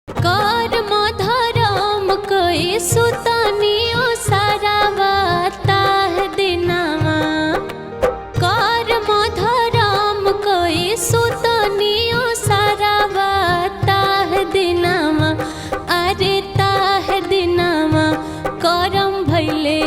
कर्म धर्म कई सुतनियो सारावा ताह दिनावा। कर्म धर्म कई सुतनियो सारावा ताह दिनावा। अरे ताह दिनावा करम भैले